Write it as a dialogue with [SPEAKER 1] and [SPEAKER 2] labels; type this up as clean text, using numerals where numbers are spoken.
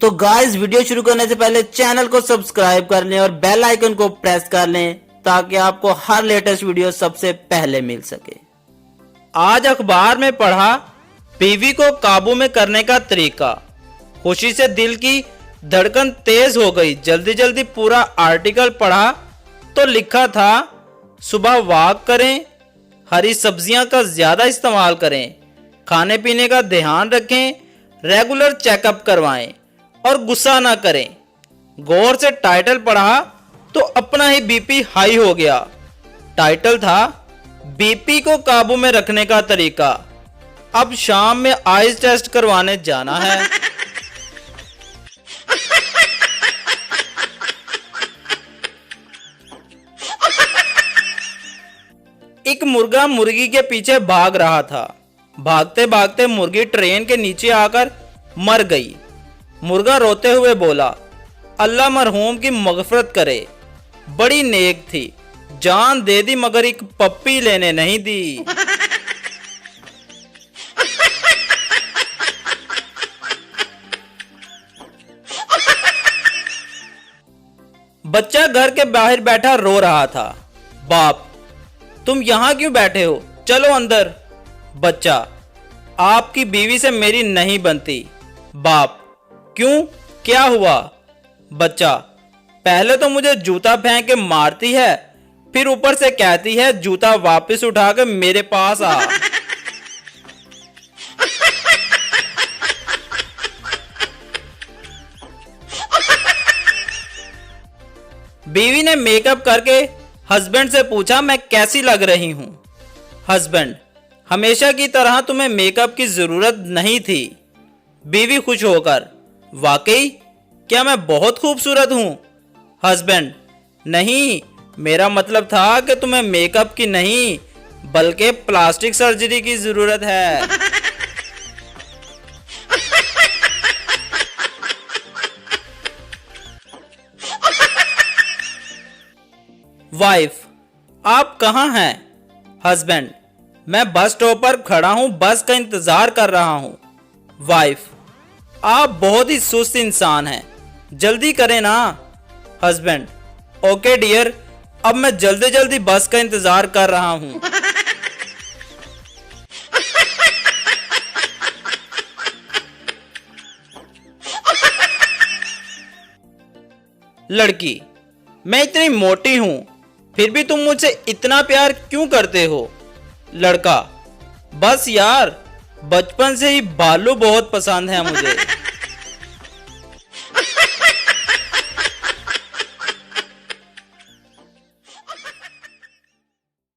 [SPEAKER 1] तो guys video शुरू करने से पहले चैनल को सब्सक्राइब कर लें और बेल आइकन को प्रेस कर लें ताकि आपको हर लेटेस्ट वीडियो सबसे पहले मिल सके।
[SPEAKER 2] आज अखबार में पढ़ा बीवी को काबू में करने का तरीका। खुशी से दिल की धड़कन तेज हो गई। जल्दी जल्दी पूरा आर्टिकल पढ़ा तो लिखा था सुबह वॉक करें, हरी सब्जियां का ज्यादा इस्तेमाल करें, खाने पीने का ध्यान रखें, रेगुलर चेकअप करवाएं और गुस्सा ना करें। गौर से टाइटल पढ़ा तो अपना ही बीपी हाई हो गया। टाइटल था बीपी को काबू में रखने का तरीका। अब शाम में आइज टेस्ट करवाने जाना है। एक मुर्गा मुर्गी के पीछे भाग रहा था। भागते भागते मुर्गी ट्रेन के नीचे आकर मर गई। मुर्गा रोते हुए बोला, अल्लाह मरहूम की मगफरत करे, बड़ी नेक थी, जान दे दी मगर एक पप्पी लेने नहीं दी। बच्चा घर के बाहर बैठा रो रहा था। बाप, तुम यहां क्यों बैठे हो, चलो अंदर। बच्चा, आपकी बीवी से मेरी नहीं बनती। बाप, क्यों, क्या हुआ? बच्चा, पहले तो मुझे जूता फेंक के मारती है, फिर ऊपर से कहती है जूता वापस उठा के मेरे पास आ। बीवी ने मेकअप करके हस्बैंड से पूछा, मैं कैसी लग रही हूं? हस्बैंड, हमेशा की तरह तुम्हें मेकअप की जरूरत नहीं थी। बीवी खुश होकर, वाकई क्या मैं बहुत खूबसूरत हूं? हस्बैंड, नहीं, मेरा मतलब था कि तुम्हें मेकअप की नहीं बल्कि प्लास्टिक सर्जरी की जरूरत है। वाइफ, आप कहां हैं? हस्बैंड, मैं बस स्टॉप पर खड़ा हूं, बस का इंतजार कर रहा हूं। वाइफ, आप बहुत ही सुस्त इंसान हैं, जल्दी करें ना। हस्बैंड, ओके डियर, अब मैं जल्दी जल्दी बस का इंतजार कर रहा हूं। लड़की, मैं इतनी मोटी हूं फिर भी तुम मुझसे इतना प्यार क्यों करते हो? लड़का, बस यार, बचपन से ही भालू बहुत पसंद है मुझे।